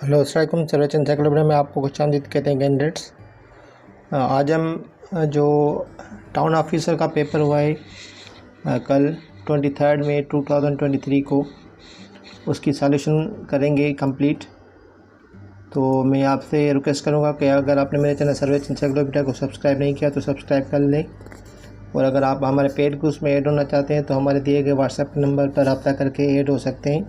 Hello अस्सलाम search encyclopedia में आपको कुछ आमदीद कहते हैं कैंडिडेट्स। आज हम जो टाउन ऑफिसर का पेपर हुआ है कल 23 मई 2023 को उसकी सॉल्यूशन करेंगे कंप्लीट। तो मैं आपसे रिक्वेस्ट करूंगा कि अगर आपने मेरे चैनल सर्च एनसाइक्लोपीडिया को सब्सक्राइब नहीं किया तो सब्सक्राइब कर लें, और अगर आप हमारे पेड ग्रुप्स में ऐड होना चाहते हैं तो हमारे दिए गए व्हाट्सएप नंबर पर रब्ता करके ऐड हो सकते हैं,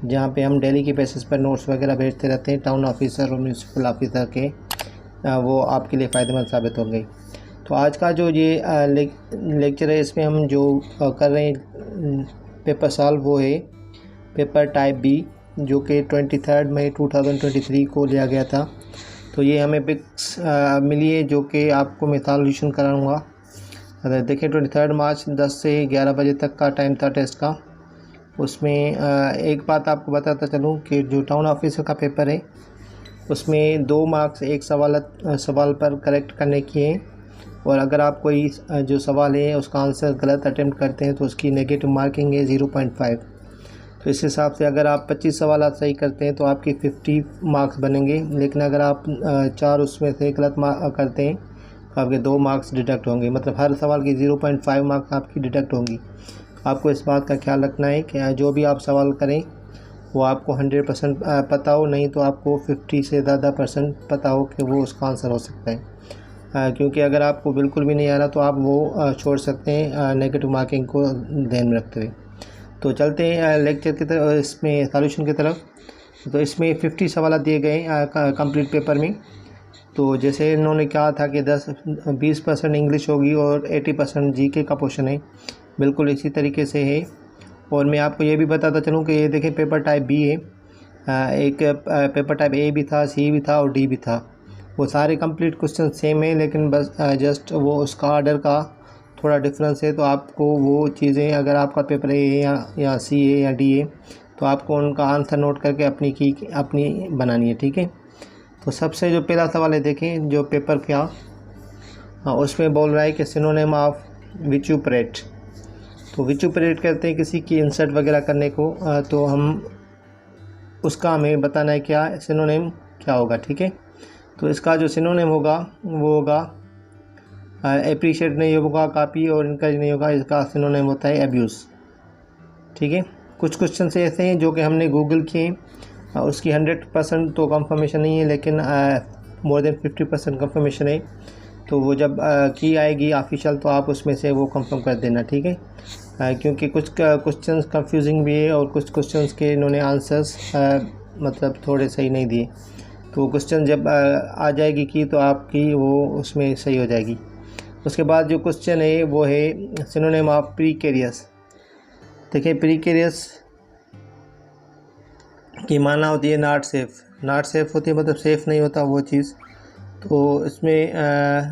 जहाँ पे हम डेली के बेसिस पर नोट्स वगैरह भेजते रहते हैं टाउन ऑफिसर और म्यूनसिपल ऑफिसर के। वो आपके लिए फ़ायदेमंद साबित होंगे। तो आज का जो ये लेक्चर है इसमें हम जो कर रहे हैं पेपर सॉल्व वो है पेपर टाइप बी, जो कि 23 मई 2023 को लिया गया था। तो ये हमें पिक्स मिली है जो कि आपको मैं सॉल्यूशन कराऊँगा। अगर देखें 23 मार्च 10 से 11 बजे तक का टाइम था टेस्ट का। उसमें एक बात आपको बताता चलूँ कि जो टाउन ऑफिसर का पेपर है उसमें 2 मार्क्स एक सवाल पर करेक्ट करने की हैं, और अगर आप कोई जो सवाल है उसका आंसर गलत अटेम्प्ट करते हैं तो उसकी नेगेटिव मार्किंग है 0.5। तो इस हिसाब से अगर आप 25 सवाल सही करते हैं तो आपके 50 मार्क्स बनेंगे, लेकिन अगर आप 4 उसमें से गलत करते हैं तो आपके 2 मार्क्स डिडक्ट होंगे। मतलब हर सवाल की 0.5 मार्क्स आपकी डिडक्ट होंगी। आपको इस बात का ख्याल रखना है कि जो भी आप सवाल करें वो आपको 100% पता हो, नहीं तो आपको 50 से ज़्यादा परसेंट पता हो कि वो उसका आंसर हो सकता है। क्योंकि अगर आपको बिल्कुल भी नहीं आ रहा तो आप वो छोड़ सकते हैं नेगेटिव मार्किंग को ध्यान में रखते हुए। तो चलते हैं लेक्चर की तरफ, इसमें सॉल्यूशन की तरफ। तो इसमें 50 सवाल दिए गए कंप्लीट पेपर में। तो जैसे इन्होंने कहा था कि 20% इंग्लिश होगी और 80% जीके का पोर्शन है, बिल्कुल इसी तरीके से है। और मैं आपको ये भी बताता चलूँ कि ये देखें पेपर टाइप बी है, एक पेपर टाइप ए भी था, सी भी था और डी भी था। वो सारे कंप्लीट क्वेश्चन सेम है, लेकिन बस जस्ट वो उसका ऑर्डर का थोड़ा डिफरेंस है। तो आपको वो चीज़ें, अगर आपका पेपर ए है या सी है या डी है, तो आपको उनका आंसर नोट करके अपनी बनानी है, ठीक है। तो सबसे जो पहला सवाल है देखें जो पेपर का, उसमें बोल रहा है कि सिनोनिम ऑफ विट्यूपरेट। तो विट्यूपरेट करते हैं किसी की इंसर्ट वगैरह करने को, तो हम उसका हमें बताना है क्या सिनोनिम क्या होगा, ठीक है। तो इसका जो सिनोनिम होगा वो होगा एप्रिशिएट नहीं होगा, कॉपी और इनकरेज नहीं होगा। इसका सिनोनिम होता है एब्यूज़, ठीक है। कुछ क्वेश्चन से ऐसे हैं जो कि हमने गूगल किए, उसकी 100% तो कंफर्मेशन नहीं है, लेकिन मोर देन 50% कंफर्मेशन है। तो वो जब की आएगी ऑफिशियल तो आप उसमें से वो कंफर्म कर देना, ठीक है। क्योंकि कुछ क्वेश्चंस कंफ्यूजिंग भी है और कुछ क्वेश्चंस के इन्होंने आंसर्स मतलब थोड़े सही नहीं दिए। तो क्वेश्चन जब आ जाएगी की तो आपकी वो उसमें सही हो जाएगी। उसके बाद जो क्वेश्चन है वो है सिनोनिम ऑफ प्रीकेरियस। देखिए प्रीकेरियस की माना होती है नॉट सेफ़। नॉट सेफ़ होती है मतलब सेफ़ नहीं होता वो चीज़। तो इसमें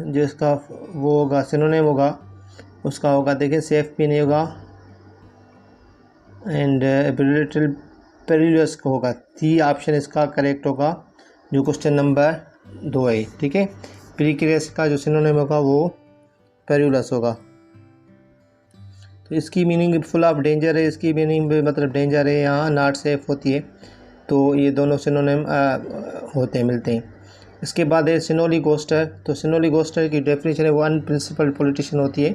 जो इसका वो होगा सिनोनिम होगा उसका होगा, देखिए सेफ़ भी नहीं होगा एंड पेरिलियस का होगा। सी ऑप्शन इसका करेक्ट होगा जो क्वेश्चन नंबर 2 है, ठीक है। प्रीकेरियस का जो सिनोनिम होगा वो पेरिलियस होगा। तो इसकी मीनिंग फुल ऑफ डेंजर है, इसकी मीनिंग मतलब डेंजर है, यहाँ नॉट सेफ होती है। तो ये दोनों सिनोनिम होते हैं, मिलते हैं। इसके बाद है सिनोली गोस्टर। तो सिनोली गोस्टर की डेफिनेशन है वो अनप्रिंसिपल्ड पॉलिटिशियन होती है।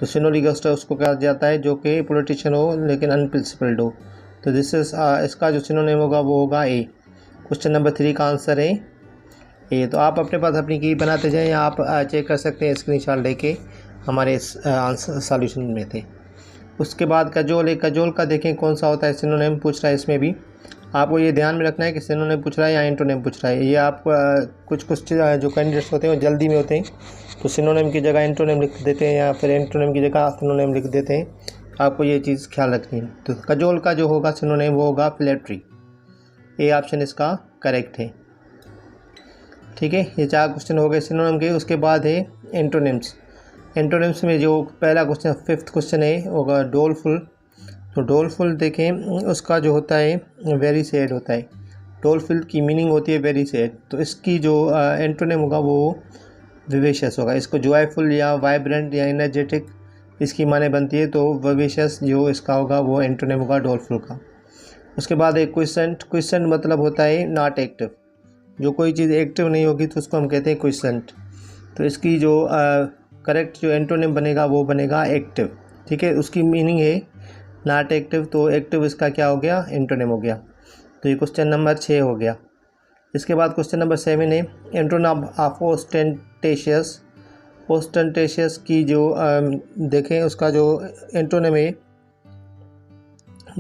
तो सिनोली गोस्टर उसको कहा जाता है जो कि पॉलिटिशियन हो लेकिन अनप्रिंसिपल्ड हो। तो दिस इज इसका जो सिनोनिम होगा वो होगा ए। क्वेश्चन नंबर 3 का आंसर है ए। तो आप अपने पास अपनी की बनाते जाएं, आप चेक कर सकते हैं स्क्रीनशॉट लेके हमारे आंसर सॉल्यूशन में थे। उसके बाद कजोल है। कजोल का देखें कौन सा होता है सिनोनिम पूछ रहा है। इसमें भी आपको ये ध्यान में रखना है कि सिनोनिम पूछ रहा है या एंटोनिम पूछ रहा है। ये आप कुछ जो कैंडिडेट्स होते हैं वो जल्दी में होते हैं, तो सिनोनिम की जगह एंटोनिम लिख देते हैं या फिर एंटोनिम की जगह सिनोनिम लिख देते हैं। आपको ये चीज़ ख्याल रखनी है। तो कजोल का जो होगा सिनोनिम वो होगा फ्लैटरी। ए ऑप्शन इसका करेक्ट है, ठीक है। ये 4 क्वेश्चन हो गए सिनोनिम के। उसके बाद है एंटोनिम्स। एंटोनिम्स में जो पहला क्वेश्चन 5th क्वेश्चन है होगा डोलफुल। तो डोलफुल देखें उसका जो होता है वेरी सैड होता है। डोलफुल की मीनिंग होती है वेरी सैड। तो इसकी जो एंटोनिम होगा वो विवेशियस होगा। इसको जॉयफुल या वाइब्रेंट या एनर्जेटिक इसकी माने बनती है। तो विवेशियस जो इसका होगा वो एंटोनिम होगा डोलफुल का। उसके बाद एक क्विसेंट मतलब होता है नॉट एक्टिव, जो कोई चीज़ एक्टिव नहीं होगी तो उसको हम कहते हैं क्विसेंट। तो इसकी जो करेक्ट जो एंटोनिम बनेगा वो बनेगा एक्टिव, ठीक है। उसकी मीनिंग है नॉट एक्टिव, तो एक्टिव इसका क्या हो गया, एंटोनिम हो गया। तो ये क्वेश्चन नंबर 6 हो गया। इसके बाद क्वेश्चन नंबर 7 है एंटोनिम ऑफ ओस्टेंटेशियस। ओस्टेंटेशियस की जो देखें उसका जो एंटोनिम है,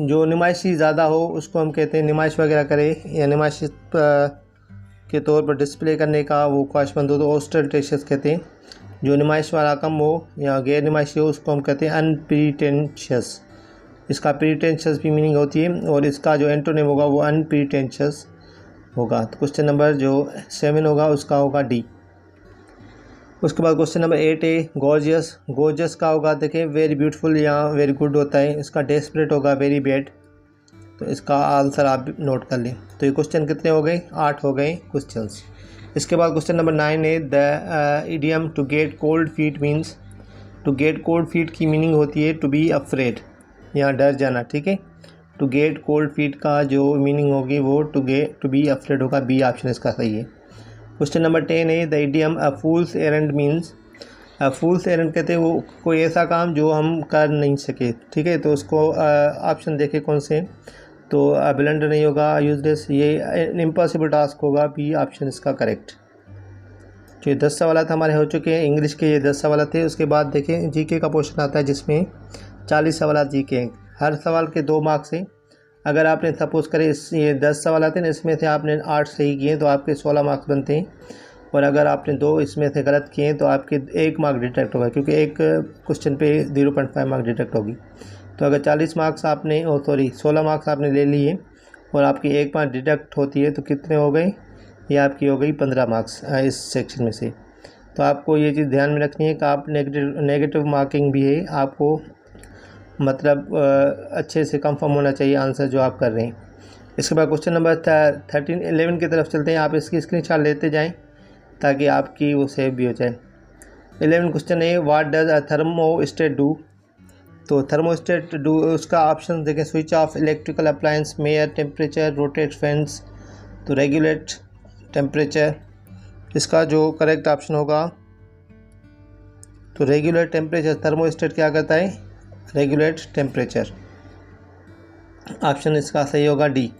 जो नुमाइशी ज़्यादा हो उसको हम कहते हैं, नुमाइश वगैरह करे या नुमाइश के तौर पर डिस्प्ले करने का वो ख्वाहिशमंद हो तो ओस्टेंटेशियस कहते हैं। जो नुमाइश वाला कम हो या गैर नुमाइशी हो उसको हम कहते हैं अनप्रीटेंशियस। इसका प्रीटेंशियस भी मीनिंग होती है और इसका जो एंटोनिम होगा वो अनप्रीटेंशियस होगा। तो क्वेश्चन नंबर जो 7 होगा उसका होगा डी। उसके बाद क्वेश्चन नंबर 8 है गॉर्जियस। गॉर्जियस का होगा देखें वेरी ब्यूटीफुल या वेरी गुड होता है। इसका डेस्परेट होगा वेरी बैड। तो इसका आंसर आप नोट कर लें। तो ये क्वेश्चन कितने हो गए, 8 हो गए क्वेश्चंस। इसके बाद क्वेश्चन नंबर 9 है the idiom to get cold feet means. To get cold feet की मीनिंग होती है टू बी अफ्रेड या डर जाना, ठीक है। टू गेट कोल्ड फीट का जो मीनिंग होगी वो टू बी अफ्रेड होगा, बी ऑप्शन इसका सही है। क्वेश्चन नंबर 10 है the idiom a fools errand means. Fools errand कहते हैं वो कोई ऐसा काम जो हम कर नहीं सके, ठीक है। तो उसको ऑप्शन देखे कौन से, तो ब्लंडर नहीं होगा, यूजलेस, ये इम्पॉसिबल टास्क होगा, बी ऑप्शन इसका करेक्ट। जो 10 सवाल हमारे हो चुके हैं इंग्लिश के, ये 10 सवाल थे। उसके बाद देखें जीके का क्वेश्चन आता है जिसमें 40 सवाल जीके, हर सवाल के 2 मार्क्स हैं। अगर आपने सपोज करें ये 10 सवाल आते हैं ना, इसमें से आपने 8 सही किए तो आपके 16 मार्क्स बनते हैं। और अगर आपने 2 इसमें से गलत किए तो आपके 1 मार्क डिडक्ट होगा, क्योंकि एक क्वेश्चन पे 0.5 मार्क डिडक्ट होगी। तो अगर 40 मार्क्स आपने 16 मार्क्स आपने ले लिए और आपकी 1 मार्क डिडक्ट होती है तो कितने हो गए, ये आपकी हो गई 15 मार्क्स इस सेक्शन में से। तो आपको ये चीज़ ध्यान में रखनी है कि आप नेगेटिव मार्किंग भी है, आपको मतलब अच्छे से कंफर्म होना चाहिए आंसर जो आप कर रहे हैं। इसके बाद क्वेश्चन नंबर 11 की तरफ चलते हैं। आप इसकी स्क्रीनशॉट लेते जाएं ताकि आपकी वो सेव भी हो जाए। 11 क्वेश्चन है what does a thermostat do. तो थर्मोस्टेट डू उसका ऑप्शन देखें, switch off electrical appliance, mayor temperature, rotate fans, तो रेगुलेट टेम्परेचर। इसका जो करेक्ट ऑप्शन होगा तो रेगुलेट टेम्परेचर। थर्मोस्टेट क्या करता है, रेगुलेट टेम्परेचर। ऑप्शन इसका सही होगा डी।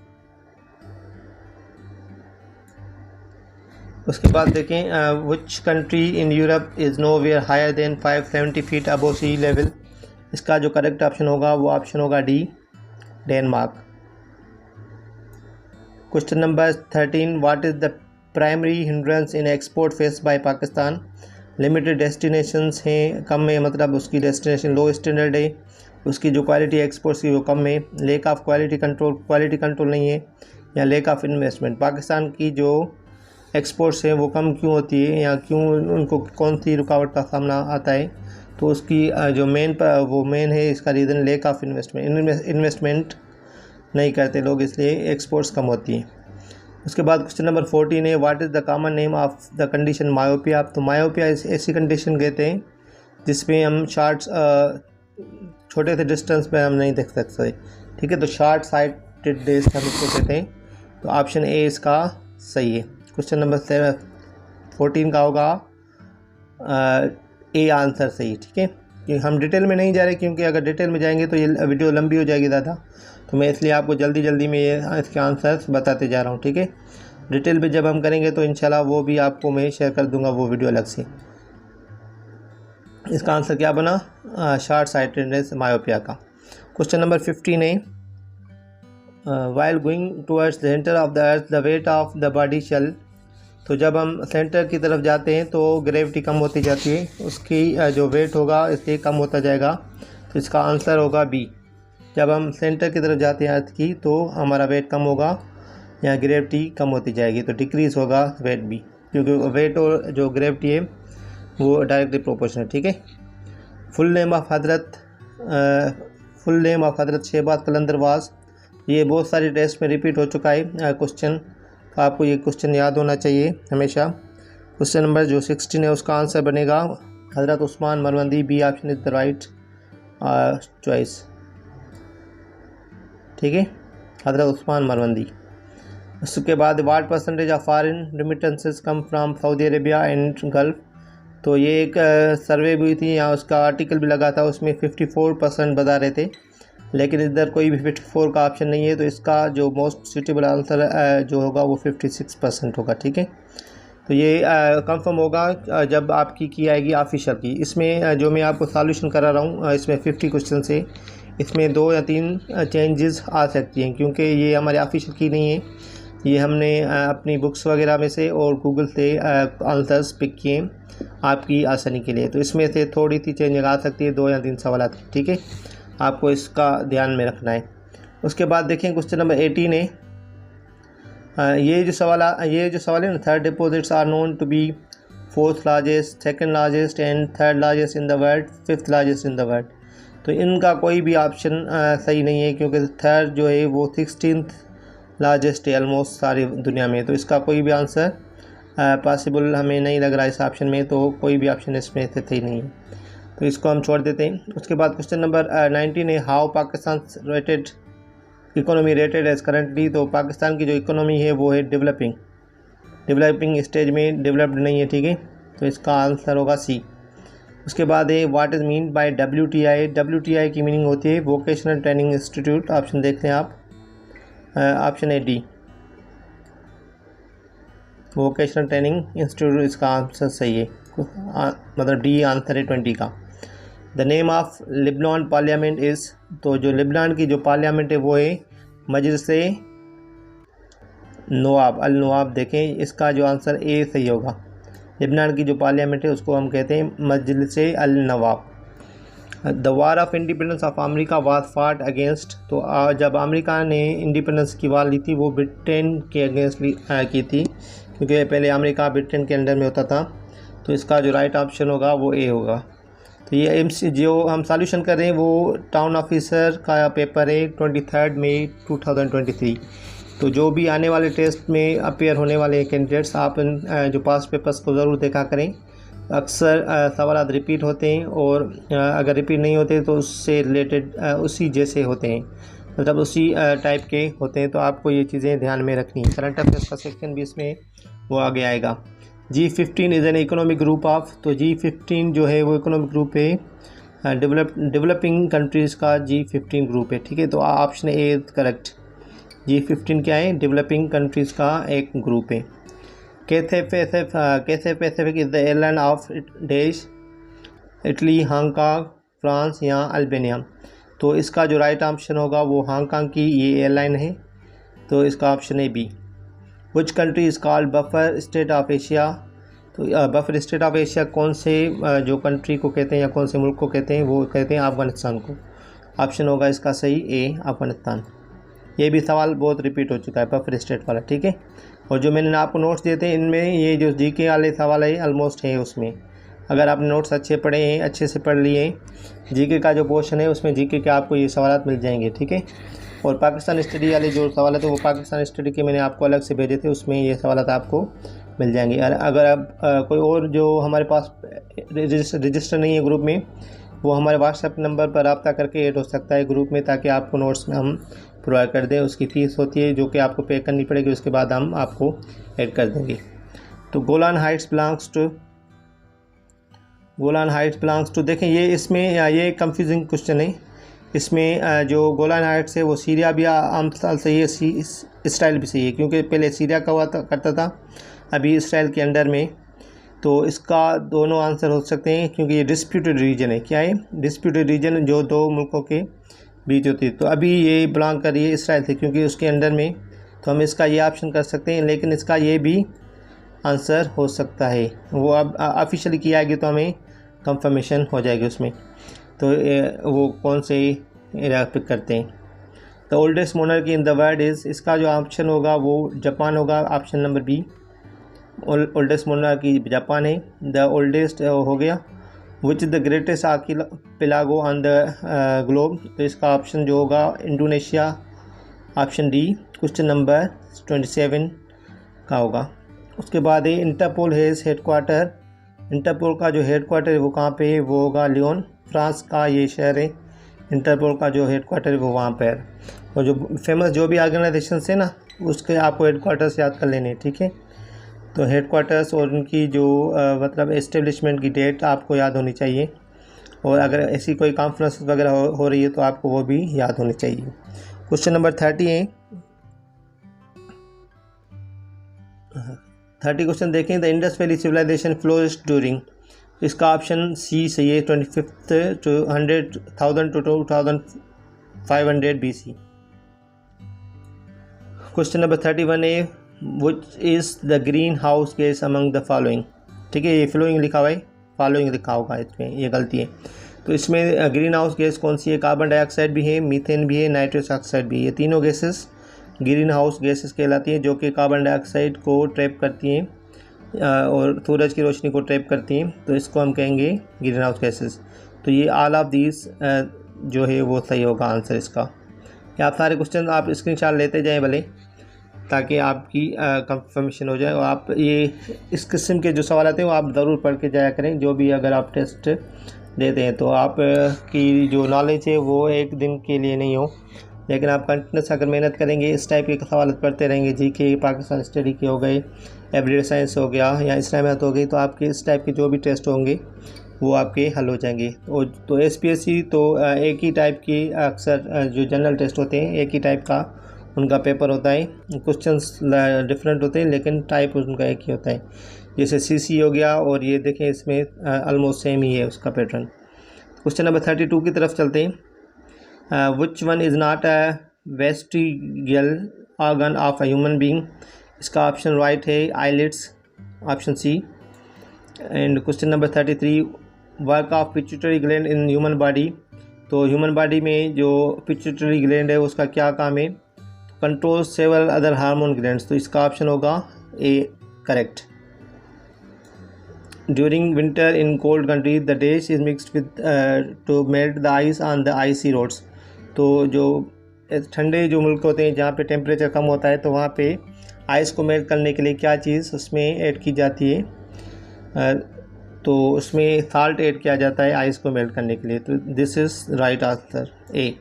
उसके बाद देखें which country in Europe is nowhere higher than 570 feet above sea level. इसका जो करेक्ट ऑप्शन होगा वो ऑप्शन होगा D, Denmark. Question number 13 what is the primary hindrance in export face by Pakistan. Limited destinations हैं, कम है मतलब उसकी डेस्टिनेशन लो स्टैंडर्ड है, उसकी जो क्वालिटी एक्सपोर्ट्स की वो कम है, लेक ऑफ क्वालिटी कंट्रोल नहीं है, या लेक ऑफ इन्वेस्टमेंट। पाकिस्तान की जो एक्सपोर्ट्स हैं वो कम क्यों होती है या क्यों उनको कौन सी रुकावट का सामना आता है, तो उसकी जो मेन है इसका रीज़न लेक ऑफ इन्वेस्टमेंट नहीं करते लोग, इसलिए एक्सपोर्ट्स कम होती हैं। उसके बाद क्वेश्चन नंबर 14 है what is the common name of the condition myopia. तो मायोपिया ऐसी कंडीशन कहते हैं जिसमें हम छोटे से डिस्टेंस पे हम नहीं देख सकते, ठीक है। तो शॉर्ट साइटेडनेस हम इसको कहते हैं। तो ऑप्शन ए इसका सही है। क्वेश्चन नंबर 14 का होगा ए आंसर सही, ठीक है। कि हम डिटेल में नहीं जा रहे क्योंकि अगर डिटेल में जाएंगे तो ये वीडियो लंबी हो जाएगी ज़्यादा, तो मैं इसलिए आपको जल्दी में ये इसके आंसर्स बताते जा रहा हूँ, ठीक है। डिटेल पे जब हम करेंगे तो इंशाल्लाह वो भी आपको मैं शेयर कर दूंगा वो वीडियो अलग से। इसका आंसर क्या बना, शॉर्ट साइटेडनेस मायोपिया का। क्वेश्चन नंबर 15 है while going towards the centre of the earth the weight of the body shell. तो जब हम सेंटर की तरफ जाते हैं तो ग्रेविटी कम होती जाती है, उसकी जो वेट होगा इसलिए कम होता जाएगा। तो इसका आंसर होगा बी। जब हम सेंटर की तरफ जाते हैं अर्थ की तो हमारा वेट कम होगा या ग्रेविटी कम होती जाएगी, तो डिक्रीज़ होगा वेट भी, क्योंकि वेट और जो ग्रेविटी है वो डायरेक्टली प्रोपोर्शनल, ठीक है। फुल नेम ऑफ हज़रत शहबाज कलंदर वाज। ये बहुत सारी टेस्ट में रिपीट हो चुका है क्वेश्चन, तो आपको ये क्वेश्चन याद होना चाहिए हमेशा। क्वेश्चन नंबर जो 16 है उसका आंसर बनेगा Hazrat Usman Marwandi, B option is the right choice, ठीक है। हज़रत उस्मान मरवंदी। उसके बाद what percentage of foreign remittances come from Saudi Arabia and Gulf. तो ये एक सर्वे भी हुई थी, यहाँ उसका आर्टिकल भी लगा था, उसमें 54% बता रहे थे, लेकिन इधर कोई भी 54 का ऑप्शन नहीं है। तो इसका जो मोस्ट सूटेबल आंसर जो होगा वो 56% होगा। ठीक है, तो ये कंफर्म होगा जब आपकी की आएगी ऑफिशियल की। इसमें जो मैं आपको सॉल्यूशन करा रहा हूँ इसमें 50 क्वेश्चन से, इसमें 2 या 3 चेंजेस आ सकती हैं, क्योंकि ये हमारे ऑफिशियल की नहीं है, ये हमने अपनी बुक्स वगैरह में से और गूगल से आंसर्स पिक किए आपकी आसानी के लिए। तो इसमें से थोड़ी सी चेंजिंग आ सकती है 2 या 3 सवाल। ठीक है, आपको इसका ध्यान में रखना है। उसके बाद देखें क्वेश्चन नंबर 18 है। ये जो सवाल है ना, third deposits are known to be 4th largest, 2nd largest and 3rd largest in the world, 5th largest in the world. तो इनका कोई भी ऑप्शन सही नहीं है, क्योंकि थर्ड जो है वो 16th लार्जेस्ट है ऑलमोस्ट सारी दुनिया में। तो इसका कोई भी आंसर पॉसिबल हमें नहीं लग रहा है इस ऑप्शन में, तो कोई भी ऑप्शन इसमें से सही नहीं है, तो इसको हम छोड़ देते हैं। उसके बाद क्वेश्चन नंबर 19 है, how Pakistan rated economy rated as currently. तो पाकिस्तान की जो इकोनॉमी है वो है डेवलपिंग स्टेज में, डेवलप्ड नहीं है। ठीक है, तो इसका आंसर होगा सी। उसके बाद है what is mean by WTI की मीनिंग होती है वोकेशनल ट्रेनिंग इंस्टीट्यूट। ऑप्शन देखते हैं आप, option A D, vocational training institute इसका आंसर सही है, मतलब डी आंसर है 20 का। The name of Lebanon parliament is. तो जो लिबनान की जो पार्लियामेंट है वो है मजलिस-ए नवाब, अल नवाब। देखें इसका जो आंसर ए सही होगा। लिबनान की जो पार्लियामेंट है उसको हम कहते हैं मजलिस-ए अल नवाब। The war of independence of America was fought against. तो जब अमेरिका ने इंडिपेंडेंस की वार ली थी वो ब्रिटेन के अगेंस्ट की थी, क्योंकि पहले अमेरिका ब्रिटेन के अंडर में होता था। तो इसका जो राइट ऑप्शन होगा वो ए होगा। तो ये जो हम सॉल्यूशन कर रहे हैं वो टाउन ऑफिसर का पेपर है 23 मई 2023। तो जो भी आने वाले टेस्ट में अपेयर होने वाले कैंडिडेट्स, आप जो पास्ट पेपर्स को ज़रूर देखा करें। अक्सर सवाल रिपीट होते हैं, और अगर रिपीट नहीं होते तो उससे रिलेटेड उसी जैसे होते हैं, मतलब उसी टाइप के होते हैं। तो आपको ये चीज़ें ध्यान में रखनी है। करंट अफेयर्स का सेक्शन भी इसमें वो आगे आएगा। G15 is an economic group of. तो G15 जो है वो इकोनॉमिक ग्रुप है डेवलपिंग कंट्रीज़ का G15 ग्रुप है। ठीक है, तो ऑप्शन ए करेक्ट। G15 क्या है? डेवलपिंग कंट्रीज़ का एक ग्रुप है। Cathay Pacific is the airline of देश, इटली, हांगकांग, फ्रांस या अल्बानिया। तो इसका जो राइट ऑप्शन होगा वो हांगकांग की ये एयरलाइन है, तो इसका ऑप्शन है B. Which country is called buffer state of Asia. तो बफर स्टेट ऑफ एशिया कौन से जो कंट्री को कहते हैं या कौन से मुल्क को कहते हैं? वो कहते हैं अफ़गानिस्तान को। ऑप्शन होगा इसका सही ए, अफ़गानिस्तान। ये भी सवाल बहुत रिपीट हो चुका है बफर स्टेट वाला। ठीक है, और जो मैंने आपको नोट्स दिए थे इनमें ये जो जीके वाले सवाल है ऑलमोस्ट है उसमें। अगर आपने नोट्स अच्छे पढ़े हैं, अच्छे से पढ़ लिए हैं, जीके का जो पोर्शन है उसमें जीके के आपको ये सवाल मिल जाएंगे। ठीक है, और पाकिस्तान स्टडी वाले जो सवाल थे वो पाकिस्तान स्टडी के मैंने आपको अलग से भेजे थे, उसमें ये सवाल आपको मिल जाएंगे। अगर आप कोई और जो हमारे पास रजिस्टर नहीं है ग्रुप में, वो हमारे व्हाट्सएप नंबर पर रब्ता करके ऐड हो सकता है ग्रुप में, ताकि आपको नोट्स में हम प्रोवाइड कर दें। उसकी फ़ीस होती है जो कि आपको पे करनी पड़ेगी, उसके बाद हम आपको ऐड कर देंगे। तो गोलान हाइट्स बिलोंग्स टू देखें ये इसमें ये कंफ्यूजिंग क्वेश्चन है। इसमें जो गोलान हाइट्स है वो सीरिया भी आम साल सही है, इसराइल भी सही है, क्योंकि पहले सीरिया का करता था, अभी इसराइल के अंडर में। तो इसका दोनों आंसर हो सकते हैं, क्योंकि ये डिस्प्यूटेड रीजन है। क्या है? डिस्प्यूटेड रीजन जो दो मुल्कों के बीच होती है। तो अभी ये बिलोंग कर रही है इसराइल से, क्योंकि उसके अंडर में। तो हम इसका ये ऑप्शन कर सकते हैं, लेकिन इसका ये भी आंसर हो सकता है। वो अब ऑफिशियली की आएगी तो हमें कंफर्मेशन हो जाएगी उसमें। तो वो कौन से इराक पिक करते हैं। The oldest monarchy in the world is, इसका जो ऑप्शन होगा वो जापान होगा, option number B. Oldest monarchy Japan है। द ओल्डेस्ट हो गया। Which is the greatest archipelago on the globe. तो इसका ऑप्शन जो होगा Indonesia, option D, question number 27 का होगा। उसके बाद है इंटरपोल हैज़ हेडक्वार्टर। इंटरपोल का जो हेडक्वार्टर है वो कहाँ पे है? वो होगा लियोन, फ्रांस का ये शहर है। इंटरपोल का जो हेडक्वार्टर है वो वहाँ पर है। और जो फेमस जो भी ऑर्गेनाइजेशन है ना, उसके आपको हेडक्वार्टर्स याद कर लेने, ठीक है। तो हेडक्वार्टर्स और उनकी जो मतलब एस्टेब्लिशमेंट की डेट आपको याद होनी चाहिए, और अगर ऐसी कोई कॉन्फ्रेंस वगैरह हो रही है तो आपको वो भी याद होनी चाहिए। क्वेश्चन नंबर 30 है। 30 क्वेश्चन देखें। The Indus valley civilization flourished during, इसका ऑप्शन सी सही है, 25th to 100,000 to 2500 BC। Question number 31 है। Which is the greenhouse gas among the following, ठीक है, ये फ्लोइंग लिखा हुआ है, फॉलोइंग लिखा होगा, इसमें ये गलती है। तो इसमें ग्रीन हाउस गैस कौन सी है? कार्बन डाइऑक्साइड भी है, मीथेन भी है, नाइट्रस ऑक्साइड भी है। ये तीनों गैसेस ग्रीन हाउस गैसेस कहलाती हैं, जो कि कार्बन डाइऑक्साइड को ट्रैप करती हैं और सूरज की रोशनी को ट्रैप करती हैं, तो इसको हम कहेंगे ग्रीन हाउस गैसेस। तो ये ऑल ऑफ दीज जो है वो सही होगा आंसर इसका। ये आप सारे क्वेश्चन आप स्क्रीनशॉट लेते जाएं भले, ताकि आपकी कंफर्मेशन हो जाए। और आप ये इस किस्म के जो सवाल आते हैं वो आप ज़रूर पढ़ के जाया करें, जो भी अगर आप टेस्ट देते हैं, तो आप की जो नॉलेज है वो एक दिन के लिए नहीं हो, लेकिन आप कंटिन्यूस अगर मेहनत करेंगे, इस टाइप के सवाल पढ़ते रहेंगे, जीके, पाकिस्तान स्टडी के हो गए, एवरीडे साइंस हो गया, या इस्लामियात हो गई, तो आपके इस टाइप के जो भी टेस्ट होंगे वो आपके हल हो जाएंगे। और तो एसपीएससी तो एक ही टाइप की अक्सर जो जनरल टेस्ट होते हैं एक ही टाइप का उनका पेपर होता है, क्वेश्चंस डिफरेंट होते हैं लेकिन टाइप उनका एक ही होता है। जैसे सीसी हो गया, और ये देखें इसमें ऑलमोस्ट सेम ही है उसका पैटर्न। क्वेश्चन नंबर 32 की तरफ चलते हैं। Which one is not a vestigial organ of a human being, इसका ऑप्शन राइट है eyelids, option C. And question number 33, work of pituitary gland in human body, तो human body में जो pituitary gland है उसका क्या काम है? Control several other hormone glands, तो इसका ऑप्शन होगा A correct. During winter in cold countries the dish is mixed with to melt the ice on the icy roads, तो जो ठंडे जो मुल्क होते हैं जहाँ पे टेम्परेचर कम होता है, तो वहाँ पे आइस को मेल्ट करने के लिए क्या चीज़ उसमें ऐड की जाती है? तो उसमें साल्ट ऐड किया जाता है आइस को मेल्ट करने के लिए। तो this is right answer A.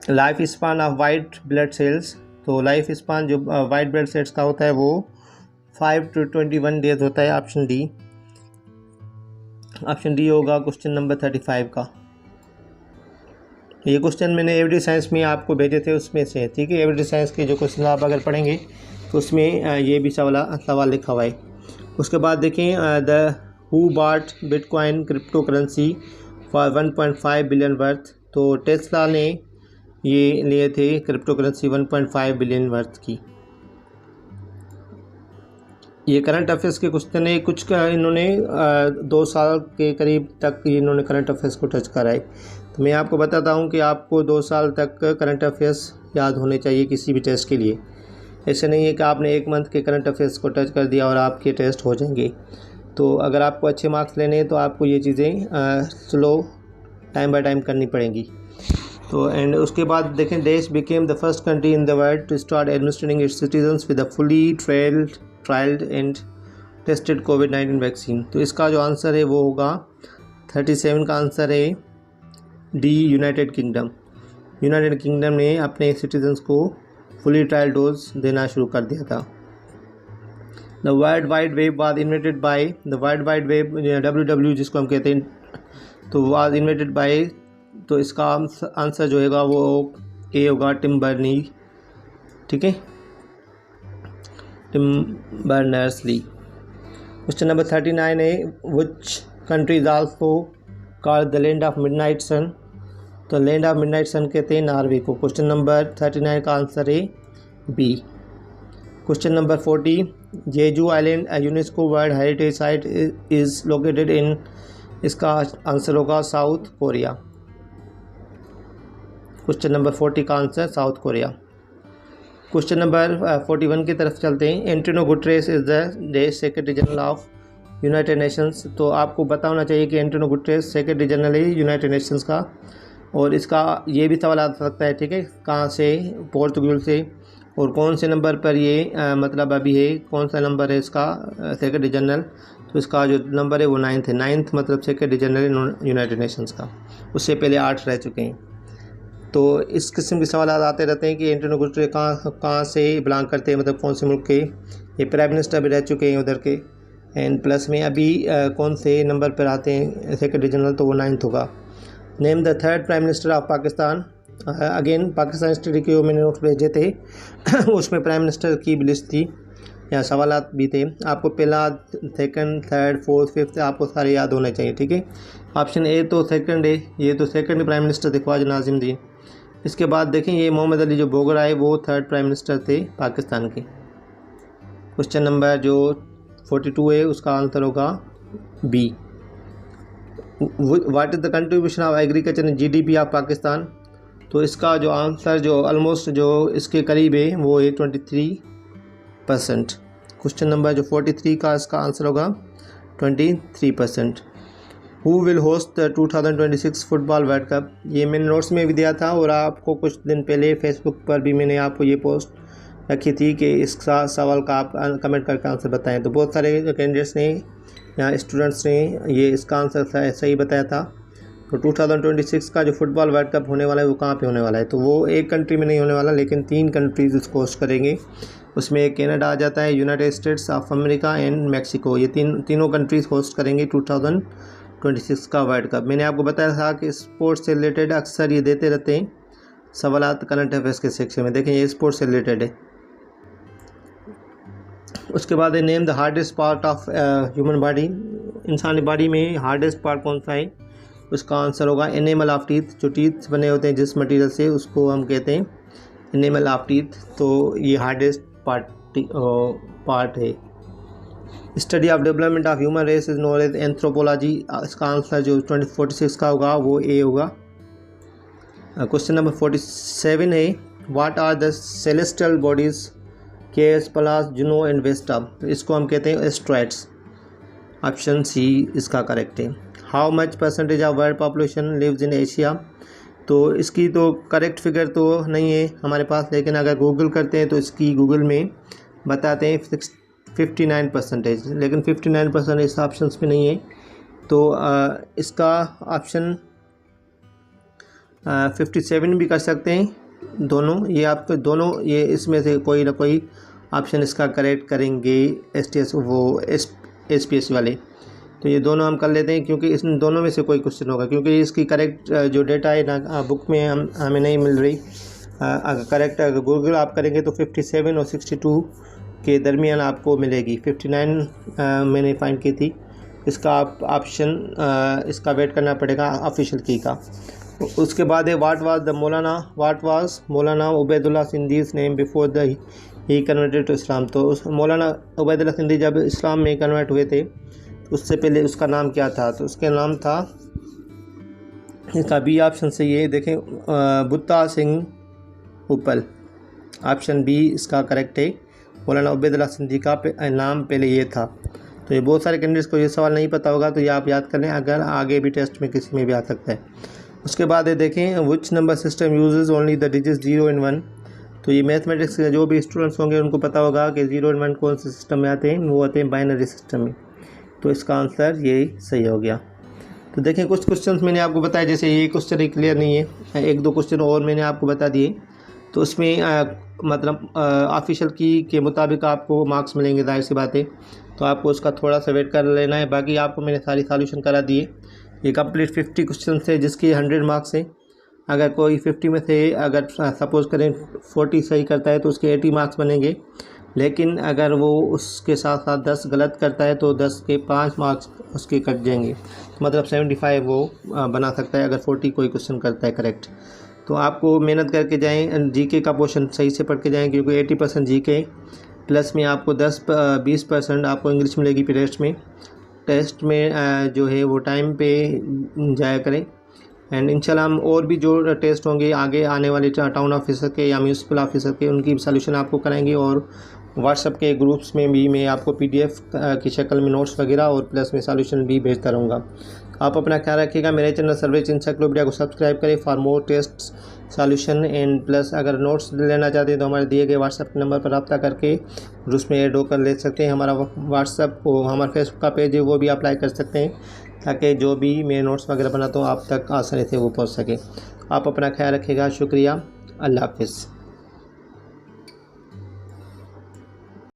Life span of white blood cells, तो लाइफ स्पान जो वाइट ब्लड सेल्स का होता है वो 5 to 21 डेज होता है, ऑप्शन डी। ऑप्शन डी होगा क्वेश्चन नंबर 35 का। ये क्वेश्चन मैंने एवरीडे साइंस में आपको भेजे थे उसमें से, ठीक है। एवरीडे साइंस के जो क्वेश्चन आप अगर पढ़ेंगे तो उसमें ये भी सवाल लिखा हुआ है। उसके बाद देखें, the who bought bitcoin crypto currency for 1.5 billion worth, तो टेस्ला ने ये लिए थे क्रिप्टो करेंसी 1.5 बिलियन वर्थ की। ये करंट अफेयर्स के क्वेश्चन है, कुछ का इन्होंने 2 साल के करीब तक इन्होंने करंट अफेयर्स को टच करा है। तो मैं आपको बताता हूँ कि आपको 2 साल तक करंट अफेयर्स याद होने चाहिए किसी भी टेस्ट के लिए। ऐसे नहीं है कि आपने 1 मंथ के करंट अफेयर्स को टच कर दिया और आपके टेस्ट हो जाएंगे। तो अगर आपको अच्छे मार्क्स लेने हैं तो आपको ये चीज़ें स्लो टाइम बाय टाइम करनी पड़ेंगी। तो एंड उसके बाद देखें, देश became the first country in the world to start administrating its citizens with a fully trialled and tested कोविड-19 वैक्सीन। तो इसका जो आंसर है वो होगा 37 का आंसर है D, United kingdom. United kingdom ने अपने सिटीजन्स को फुली ट्रायल डोज देना शुरू कर दिया था। The world wide web was invented by, the world wide web WW जिसको हम कहते हैं, तो वाज इन्वेंटेड बाय, तो इसका आंसर जो होगा वो ए होगा, टिम बर्नी, ठीक है, टिम बर्नर्स-ली। क्वेश्चन नंबर 39 है, which country is also called the land of midnight sun, तो लैंड ऑफ मिडनाइट सन कहते हैं नॉर्वे को। क्वेश्चन नंबर 39 का आंसर है B. Question number 40, Jeju island UNESCO world heritage site is located in, इसका answer होगा South Korea. Question number 40 का answer South Korea. Question number 41 की तरफ चलते हैं। एंटोनियो गुटेरेस इज़ द देश secretary general of United Nations, तो आपको पता होना चाहिए कि एंटोनियो गुटेरेस सेक्रेटरी जनरल है यूनाइटेड नेशंस का। और इसका ये भी सवाल आ सकता है, ठीक है, कहाँ से? पोर्तुगल से। और कौन से नंबर पर ये मतलब अभी है, कौन सा नंबर है इसका सेक्रेटरी जनरल? तो इसका जो नंबर है वो 9th है। 9th मतलब सेक्रेटरी जनरल यूनाइटेड नेशंस का। उससे पहले 8 रह चुके हैं। तो इस किस्म के सवाल आते रहते हैं कि एंटोनियो गुटेरेस कहाँ से बिलोंग करते हैं, मतलब कौन से मुल्क के। ये प्राइम मिनिस्टर भी रह चुके हैं उधर के। एंड प्लस में अभी कौन से नंबर पर आते हैं सेक्रेटरी जनरल, तो वो 9th होगा। Name the 3rd prime minister of Pakistan. Again Pakistan study के मैंने नोट्स भेजे थे उसमें प्राइम मिनिस्टर की भी लिस्ट थी, यहाँ सवालात भी थे। आपको पहला, 2nd, 3rd, 4th, 5th आपको सारे याद होने चाहिए, ठीक है। ऑप्शन ए तो 2nd है, ये तो 2nd प्राइम मिनिस्टर थे ख्वाजा नाजिम जी। इसके बाद देखें ये मोहम्मद अली जो बोगर आए वो 3rd प्राइम मिनिस्टर थे पाकिस्तान के। क्वेश्चन नंबर जो 42 है उसका आंसर होगा B. What is the contribution of agriculture in GDP of Pakistan. तो इसका जो आंसर जो ऑलमोस्ट जो इसके करीब है वो है 23%। क्वेश्चन नंबर जो 43 का इसका आंसर होगा 23%। Who will host the 2026 football world cup. ये मैंने नोट्स में भी दिया था और आपको कुछ दिन पहले फेसबुक पर भी मैंने आपको ये पोस्ट रखी थी कि इस सवाल का आप कमेंट करके आंसर बताएं। तो बहुत सारे कैंडिडेट्स ने या स्टूडेंट्स ने ये इसका आंसर सही बताया था। तो 2026 का जो फुटबॉल वर्ल्ड कप होने वाला है वो कहाँ पे होने वाला है, तो वो एक कंट्री में नहीं होने वाला, लेकिन 3 कंट्रीज़ इसको होस्ट करेंगे। उसमें कनाडा आ जाता है, United states of America and Mexico. ये तीनों कंट्रीज़ होस्ट करेंगे 2026 का वर्ल्ड कप। मैंने आपको बताया था कि स्पोर्ट्स से रिलेटेड अक्सर ये देते रहते हैं सवालात करंट अफेयर्स के सेक्शन में। देखें ये स्पोर्ट्स से रिलेटेड है। उसके बाद है name the hardest part of human body. इंसानी बॉडी में हार्डेस्ट पार्ट कौन सा है, उसका आंसर होगा एनिमल ऑफ टीथ। जो टीथ बने होते हैं जिस मटेरियल से उसको हम कहते हैं एनिमल ऑफ टीथ। तो ये हार्डेस्ट पार्ट है। Study of development of human race is known as anthropology. इसका आंसर जो 2046 का होगा वो ए होगा। क्वेश्चन नंबर 47 है what are the celestial bodies केस प्लस जुनो एंड वेस्टा। तो इसको हम कहते हैं एस्ट्रॉइड्स। ऑप्शन सी इसका करेक्ट है। How much percentage of world population lives in Asia. तो इसकी तो करेक्ट फिगर तो नहीं है हमारे पास, लेकिन अगर गूगल करते हैं तो इसकी गूगल में बताते हैं 59%, लेकिन 59% इस ऑप्शन में नहीं है। तो इसका ऑप्शन 57 भी कर सकते हैं दोनों। ये आपको दोनों ये इसमें से कोई ना कोई ऑप्शन इसका करेक्ट करेंगे SPSC वाले। तो ये दोनों हम कर लेते हैं क्योंकि इन दोनों में से कोई क्वेश्चन होगा, क्योंकि इसकी करेक्ट जो डेटा है ना बुक में हमें नहीं मिल रही। अगर करेक्ट अगर गूगल आप करेंगे तो 57 और 62 के दरमियान आपको मिलेगी। 59 मैंने फाइंड की थी। इसका आप ऑप्शन इसका वेट करना पड़ेगा ऑफिशियल की का। उसके बाद है what was Maulana Ubaidullah Sindhi's name before the he converted to Islam. तो उस मौलाना उबैदुल्ला सिंधी जब इस्लाम में कन्वर्ट हुए थे तो उससे पहले उसका नाम क्या था, तो उसका नाम था, इसका बी ऑप्शन से ये देखें बुत्ता सिंह उपल। ऑप्शन बी इसका करेक्ट है। मौलाना उबैदुल्ला सिंधी का नाम पहले ये था। तो ये बहुत सारे कैंडिडेट्स को ये सवाल नहीं पता होगा, तो ये आप याद कर लें, अगर आगे भी टेस्ट में किसी में भी आ सकता है। उसके बाद ये देखें which number system uses only the digits 0 and 1। तो ये मैथमेटिक्स के जो भी स्टूडेंट्स होंगे उनको पता होगा कि 0 and 1 कौन से सिस्टम में आते हैं, वो आते हैं बाइनरी सिस्टम में। तो इसका आंसर यही सही हो गया। तो देखें कुछ क्वेश्चंस मैंने आपको बताया, जैसे ये क्वेश्चन ही क्लियर नहीं है, 1-2 क्वेश्चन और मैंने आपको बता दिए। तो उसमें मतलब ऑफिशियल की के मुताबिक आपको मार्क्स मिलेंगे, जाहिर सी बात है। तो आपको उसका थोड़ा सा वेट कर लेना है। बाकी आपको मैंने सारी सॉल्यूशन करा दिए। ये कंप्लीट 50 क्वेश्चन थे जिसके 100 मार्क्स हैं। अगर कोई 50 में से अगर सपोज़ करें 40 सही करता है तो उसके 80 मार्क्स बनेंगे, लेकिन अगर वो उसके साथ साथ 10 गलत करता है तो 10 के 5 मार्क्स उसके कट जाएंगे। मतलब 75 वो बना सकता है अगर 40 कोई क्वेश्चन करता है करेक्ट। तो आपको मेहनत करके जाएं, जीके का पोर्शन सही से पढ़ के जाएं, क्योंकि 80% जीके प्लस में आपको 10-20% आपको इंग्लिश मिलेगी टेस्ट में जो है वो टाइम पे जाया करें। एंड इंशाल्लाह हम और भी जो टेस्ट होंगे आगे आने वाले टाउन ऑफिसर के या म्यूनसिपल ऑफिसर के, उनकी सॉल्यूशन आपको कराएंगे। और व्हाट्सएप के ग्रुप्स में भी मैं आपको PDF की शक्ल में नोट्स वगैरह और प्लस में सॉल्यूशन भी भेजता रहूँगा। आप अपना ख्याल रखिएगा। मेरे चैनल सर्वेज इंसाइक्लोपीडिया को सब्सक्राइब करें for more test solution and plus अगर नोट्स लेना चाहते हैं तो हमारे दिए गए व्हाट्सएप नंबर पर रब्ता करके उसमें ऐड होकर ले सकते हैं। हमारा व्हाट्सएप को हमारा फेसबुक का पेज है वो भी अप्लाई कर सकते हैं। ताकि जो भी मैं नोट्स वगैरह बनाता हूँ आप तक आसानी से वो पहुँच सके। आप अपना ख्याल रखिएगा। शुक्रिया। अल्लाह हाफ़िज़।